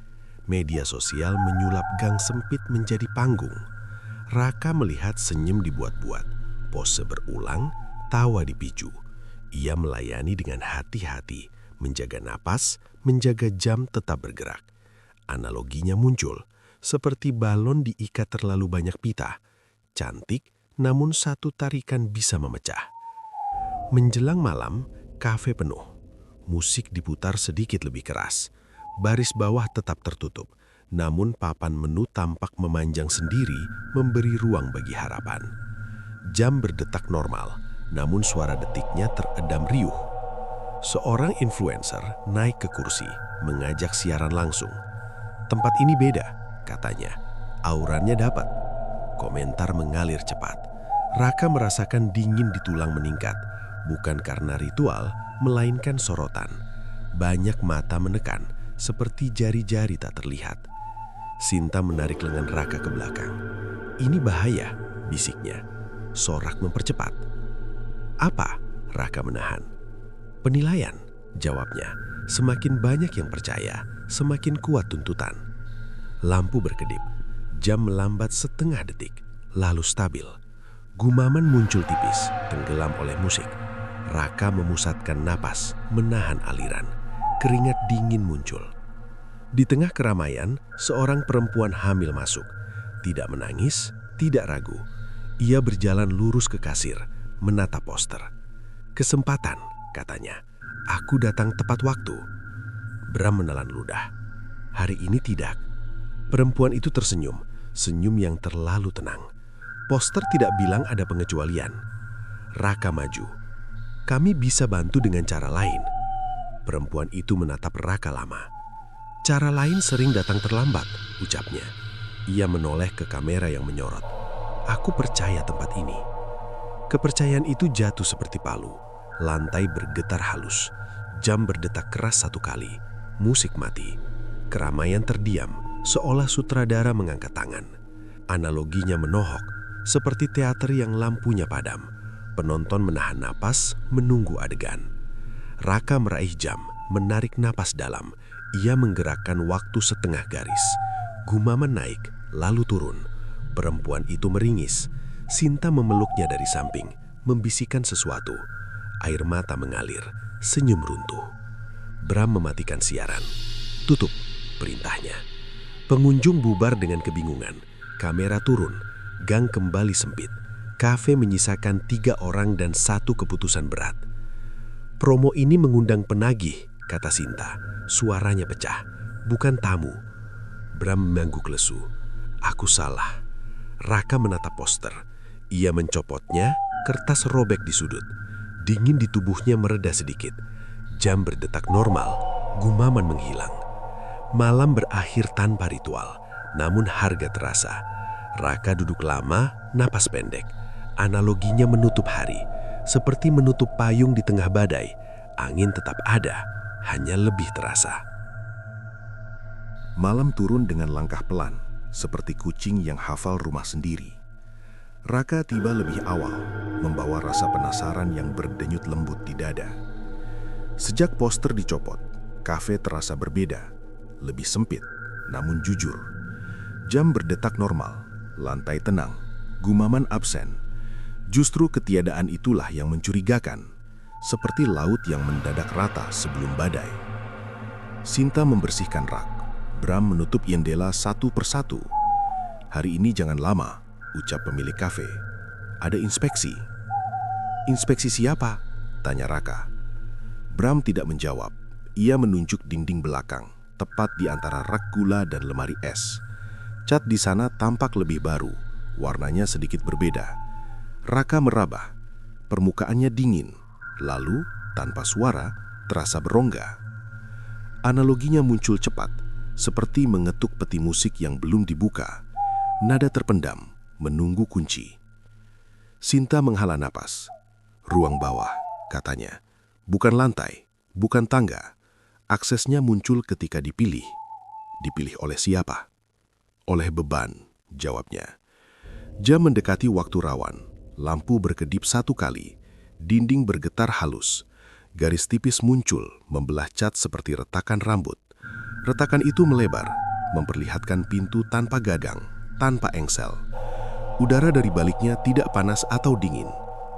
[SPEAKER 1] Media sosial menyulap gang sempit menjadi panggung. Raka melihat senyum dibuat-buat, pose berulang, tawa dipicu. Ia melayani dengan hati-hati, menjaga napas, menjaga jam tetap bergerak. Analoginya muncul, seperti balon diikat terlalu banyak pita. Cantik, namun satu tarikan bisa memecah. Menjelang malam, kafe penuh. Musik diputar sedikit lebih keras. Baris bawah tetap tertutup, namun papan menu tampak memanjang sendiri, memberi ruang bagi harapan. Jam berdetak normal, namun suara detiknya teredam riuh. Seorang influencer naik ke kursi, mengajak siaran langsung. "Tempat ini beda," katanya. "Auranya dapat." Komentar mengalir cepat. Raka merasakan dingin di tulang meningkat, bukan karena ritual, melainkan sorotan. Banyak mata menekan, seperti jari-jari tak terlihat. Sinta menarik lengan Raka ke belakang. "Ini bahaya," bisiknya. Sorak mempercepat. "Apa?" Raka menahan. "Penilaian," jawabnya. Semakin banyak yang percaya, semakin kuat tuntutan. Lampu berkedip. Jam melambat setengah detik, lalu stabil. Gumaman muncul tipis, tenggelam oleh musik. Raka memusatkan napas, menahan aliran. Keringat dingin muncul. Di tengah keramaian, seorang perempuan hamil masuk. Tidak menangis, tidak ragu. Ia berjalan lurus ke kasir, menatap poster. "Kesempatan," katanya. "Aku datang tepat waktu." Bram menelan ludah. "Hari ini tidak." Perempuan itu tersenyum, senyum yang terlalu tenang. Poster tidak bilang ada pengecualian. Raka maju. "Kami bisa bantu dengan cara lain." Perempuan itu menatap Raka lama. "Cara lain sering datang terlambat," ucapnya. Ia menoleh ke kamera yang menyorot. "Aku percaya tempat ini." Kepercayaan itu jatuh seperti palu. Lantai bergetar halus. Jam berdetak keras satu kali. Musik mati. Keramaian terdiam, seolah sutradara mengangkat tangan. Analoginya menohok, seperti teater yang lampunya padam. Penonton menahan napas, menunggu adegan. Raka meraih jam, menarik napas dalam. Ia menggerakkan waktu setengah garis. Gumaman naik, lalu turun. Perempuan itu meringis. Sinta memeluknya dari samping, membisikkan sesuatu. Air mata mengalir, senyum runtuh. Bram mematikan siaran. "Tutup," perintahnya. Pengunjung bubar dengan kebingungan. Kamera turun, gang kembali sempit. Kafe menyisakan 3 orang dan 1 keputusan berat. "Promo ini mengundang penagih," kata Sinta. Suaranya pecah. "Bukan tamu." Bram mengangguk lesu. "Aku salah." Raka menatap poster. Ia mencopotnya, kertas robek di sudut. Dingin di tubuhnya mereda sedikit. Jam berdetak normal, gumaman menghilang. Malam berakhir tanpa ritual, namun harga terasa. Raka duduk lama, napas pendek. Analoginya menutup hari, seperti menutup payung di tengah badai. Angin tetap ada, hanya lebih terasa.
[SPEAKER 2] Malam turun dengan langkah pelan, seperti kucing yang hafal rumah sendiri. Raka tiba lebih awal, membawa rasa penasaran yang berdenyut lembut di dada. Sejak poster dicopot, kafe terasa berbeda, lebih sempit, namun jujur. Jam berdetak normal, lantai tenang, gumaman absen. Justru ketiadaan itulah yang mencurigakan, seperti laut yang mendadak rata sebelum badai. Sinta membersihkan rak, Bram menutup jendela satu persatu. "Hari ini jangan lama," ucap pemilik kafe. "Ada inspeksi." "Inspeksi siapa?" tanya Raka. Bram tidak menjawab. Ia menunjuk dinding belakang, tepat di antara rak gula dan lemari es. Cat di sana tampak lebih baru, warnanya sedikit berbeda. Raka meraba. Permukaannya dingin, lalu tanpa suara terasa berongga. Analoginya muncul cepat, seperti mengetuk peti musik yang belum dibuka. Nada terpendam, menunggu kunci.
[SPEAKER 1] Sinta menghela napas. Ruang bawah, katanya. Bukan lantai, bukan tangga. Aksesnya muncul ketika dipilih. Dipilih oleh siapa? Oleh beban, jawabnya. Jam mendekati waktu rawan. Lampu berkedip 1 kali. Dinding bergetar halus. Garis tipis muncul, membelah cat seperti retakan rambut. Retakan itu melebar, memperlihatkan pintu tanpa gagang, tanpa engsel. Udara dari baliknya tidak panas atau dingin.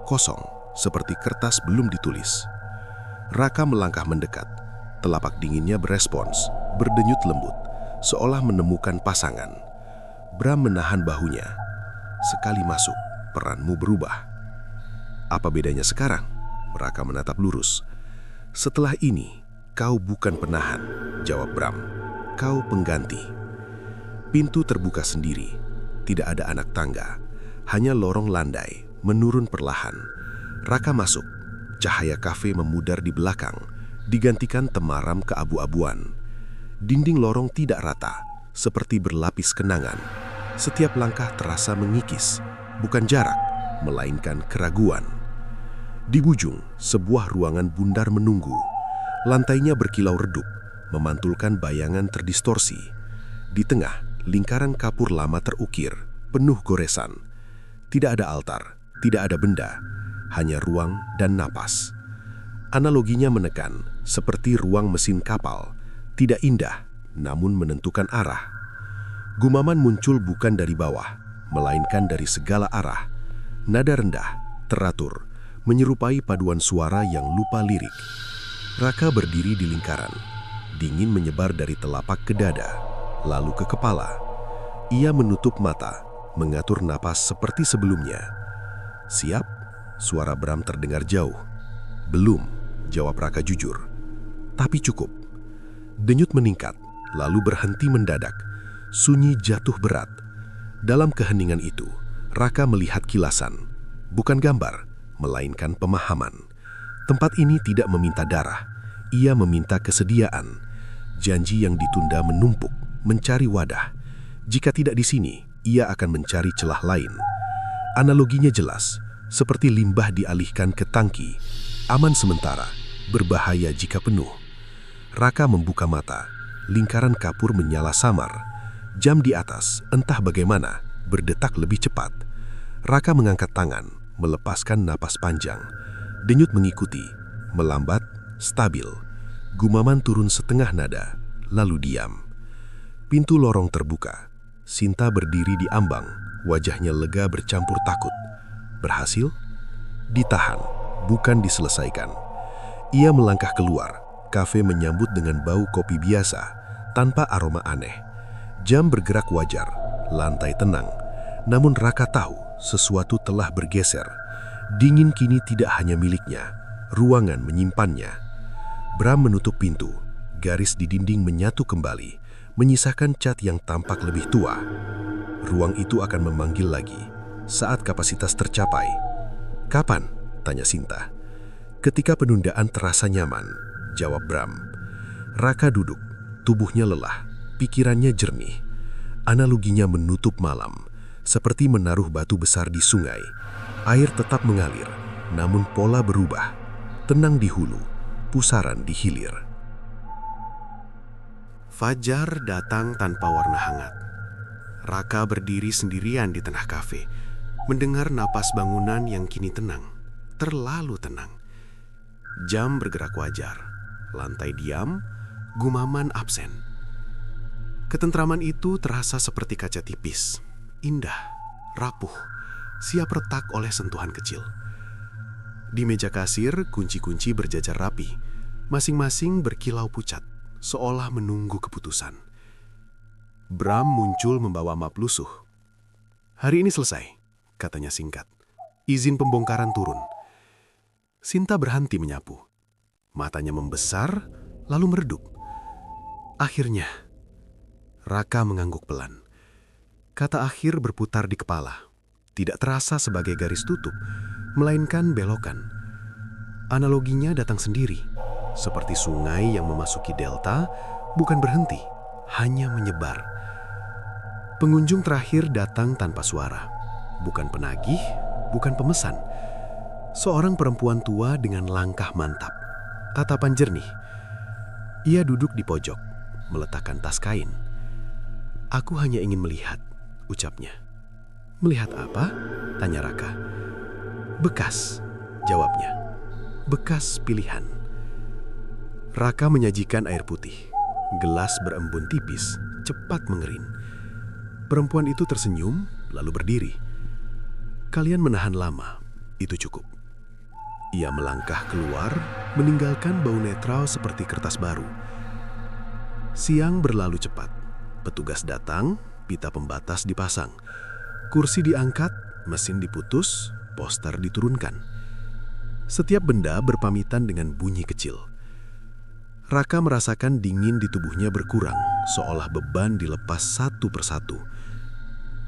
[SPEAKER 1] Kosong, seperti kertas belum ditulis. Raka melangkah mendekat. Telapak dinginnya berespons, berdenyut lembut, seolah menemukan pasangan. Bram menahan bahunya. Sekali masuk, peranmu berubah. Apa bedanya sekarang? Raka menatap lurus. Setelah ini, kau bukan penahan, jawab Bram. Kau pengganti. Pintu terbuka sendiri. Tidak ada anak tangga. Hanya lorong landai, menurun perlahan. Raka masuk. Cahaya kafe memudar di belakang, digantikan temaram keabu-abuan. Dinding lorong tidak rata, seperti berlapis kenangan. Setiap langkah terasa mengikis, bukan jarak, melainkan keraguan. Di ujung, sebuah ruangan bundar menunggu. Lantainya berkilau redup, memantulkan bayangan terdistorsi. Di tengah, lingkaran kapur lama terukir, penuh goresan. Tidak ada altar, tidak ada benda, hanya ruang dan napas. Analoginya menekan, seperti ruang mesin kapal. Tidak indah, namun menentukan arah. Gumaman muncul bukan dari bawah, melainkan dari segala arah. Nada rendah, teratur, menyerupai paduan suara yang lupa lirik. Raka berdiri di lingkaran. Dingin menyebar dari telapak ke dada, lalu ke kepala. Ia menutup mata, mengatur napas seperti sebelumnya. Siap? Suara Bram terdengar jauh. Belum, jawab Raka jujur. Tapi cukup. Denyut meningkat, lalu berhenti mendadak. Sunyi jatuh berat. Dalam keheningan itu, Raka melihat kilasan. Bukan gambar, melainkan pemahaman. Tempat ini tidak meminta darah. Ia meminta kesediaan. Janji yang ditunda menumpuk, mencari wadah. Jika tidak di sini, ia akan mencari celah lain. Analoginya jelas, seperti limbah dialihkan ke tangki. Aman sementara, berbahaya jika penuh. Raka membuka mata. Lingkaran kapur menyala samar. Jam di atas, entah bagaimana, berdetak lebih cepat. Raka mengangkat tangan, melepaskan napas panjang. Denyut mengikuti, melambat, stabil. Gumaman turun setengah nada, lalu diam. Pintu lorong terbuka. Sinta berdiri di ambang, wajahnya lega bercampur takut. Berhasil? Ditahan, bukan diselesaikan. Ia melangkah keluar. Kafe menyambut dengan bau kopi biasa, tanpa aroma aneh. Jam bergerak wajar, lantai tenang. Namun Raka tahu sesuatu telah bergeser. Dingin kini tidak hanya miliknya, ruangan menyimpannya. Bram menutup pintu, garis di dinding menyatu kembali, menyisakan cat yang tampak lebih tua. Ruang itu akan memanggil lagi, saat kapasitas tercapai. Kapan? Tanya Sinta. Ketika penundaan terasa nyaman, jawab Bram. Raka duduk, tubuhnya lelah, pikirannya jernih. Analoginya menutup malam, seperti menaruh batu besar di sungai. Air tetap mengalir, namun pola berubah. Tenang di hulu, pusaran di hilir. Fajar datang tanpa warna hangat. Raka berdiri sendirian di tengah kafe, mendengar napas bangunan yang kini tenang, terlalu tenang. Jam bergerak wajar, lantai diam, gumaman absen. Ketentraman itu terasa seperti kaca tipis, indah, rapuh, siap retak oleh sentuhan kecil. Di meja kasir, kunci-kunci berjajar rapi, masing-masing berkilau pucat, seolah menunggu keputusan. Bram muncul membawa map lusuh. Hari ini selesai, katanya singkat. Izin pembongkaran turun. Sinta berhenti menyapu. Matanya membesar, lalu meredup. Akhirnya, Raka mengangguk pelan. Kata akhir berputar di kepala. Tidak terasa sebagai garis tutup, melainkan belokan. Analoginya datang sendiri, seperti sungai yang memasuki delta, bukan berhenti, hanya menyebar. Pengunjung terakhir datang tanpa suara, bukan penagih, bukan pemesan. Seorang perempuan tua dengan langkah mantap, tatapan jernih. Ia duduk di pojok, meletakkan tas kain. "Aku hanya ingin melihat," ucapnya. "Melihat apa?" tanya Raka. "Bekas," jawabnya. "Bekas pilihan." Raka menyajikan air putih. Gelas berembun tipis, cepat mengerin. Perempuan itu tersenyum, lalu berdiri. "Kalian menahan lama, itu cukup." Ia melangkah keluar, meninggalkan bau netral seperti kertas baru. Siang berlalu cepat. Petugas datang, pita pembatas dipasang. Kursi diangkat, mesin diputus, poster diturunkan. Setiap benda berpamitan dengan bunyi kecil. Raka merasakan dingin di tubuhnya berkurang, seolah beban dilepas satu persatu.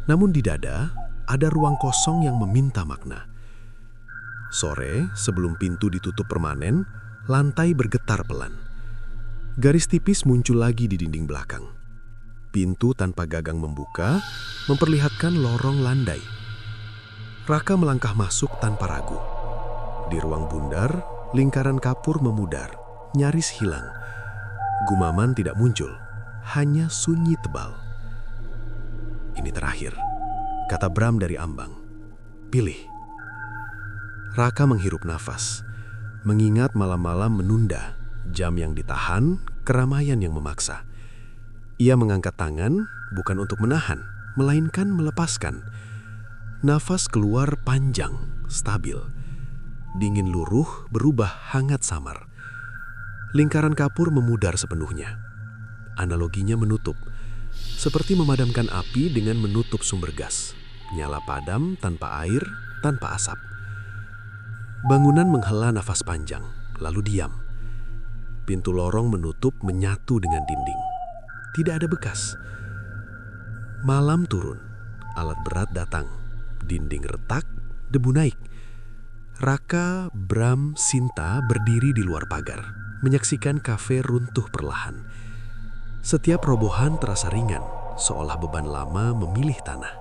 [SPEAKER 1] Namun di dada, ada ruang kosong yang meminta makna. Sore, sebelum pintu ditutup permanen, lantai bergetar pelan. Garis tipis muncul lagi di dinding belakang. Pintu tanpa gagang membuka, memperlihatkan lorong landai. Raka melangkah masuk tanpa ragu. Di ruang bundar, lingkaran kapur memudar, nyaris hilang. Gumaman tidak muncul, hanya sunyi tebal. "Ini terakhir," kata Bram dari ambang. "Pilih." Raka menghirup nafas, mengingat malam-malam menunda, jam yang ditahan, keramaian yang memaksa. Ia mengangkat tangan, bukan untuk menahan, melainkan melepaskan. Nafas keluar panjang, stabil. Dingin luruh berubah hangat samar. Lingkaran kapur memudar sepenuhnya. Analoginya menutup, seperti memadamkan api dengan menutup sumber gas. Nyala padam tanpa air, tanpa asap. Bangunan menghela nafas panjang, lalu diam. Pintu lorong menutup menyatu dengan dinding. Tidak ada bekas. Malam turun, alat berat datang. Dinding retak, debu naik. Raka, Bram, Sinta berdiri di luar pagar, menyaksikan kafe runtuh perlahan. Setiap robohan terasa ringan, seolah beban lama memilih tanah.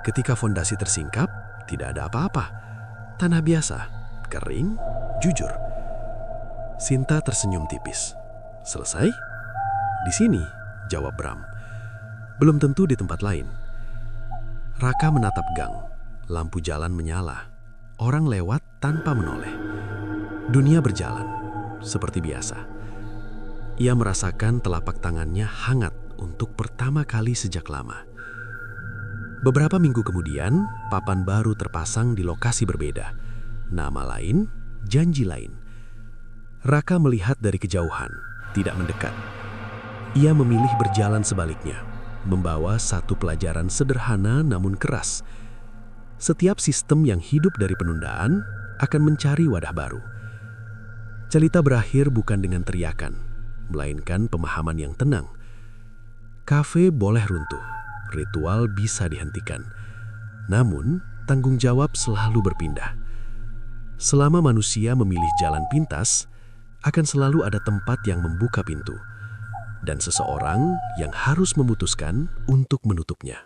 [SPEAKER 1] Ketika fondasi tersingkap, tidak ada apa-apa. Tanah biasa, kering, jujur. Sinta tersenyum tipis. "Selesai?" "Di sini," jawab Bram. "Belum tentu di tempat lain." Raka menatap gang. Lampu jalan menyala. Orang lewat tanpa menoleh. Dunia berjalan, seperti biasa. Ia merasakan telapak tangannya hangat untuk pertama kali sejak lama. Beberapa minggu kemudian, papan baru terpasang di lokasi berbeda. Nama lain, janji lain. Raka melihat dari kejauhan, tidak mendekat. Ia memilih berjalan sebaliknya, membawa satu pelajaran sederhana namun keras. Setiap sistem yang hidup dari penundaan akan mencari wadah baru. Cerita berakhir bukan dengan teriakan, melainkan pemahaman yang tenang. Kafe boleh runtuh, ritual bisa dihentikan. Namun, tanggung jawab selalu berpindah. Selama manusia memilih jalan pintas, akan selalu ada tempat yang membuka pintu. Dan seseorang yang harus memutuskan untuk menutupnya.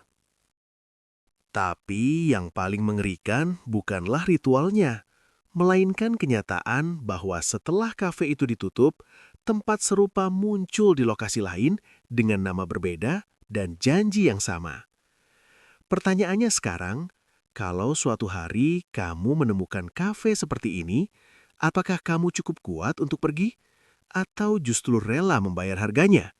[SPEAKER 3] Tapi yang paling mengerikan bukanlah ritualnya, melainkan kenyataan bahwa setelah kafe itu ditutup, tempat serupa muncul di lokasi lain dengan nama berbeda dan janji yang sama. Pertanyaannya sekarang, kalau suatu hari kamu menemukan kafe seperti ini, apakah kamu cukup kuat untuk pergi? Atau justru rela membayar harganya?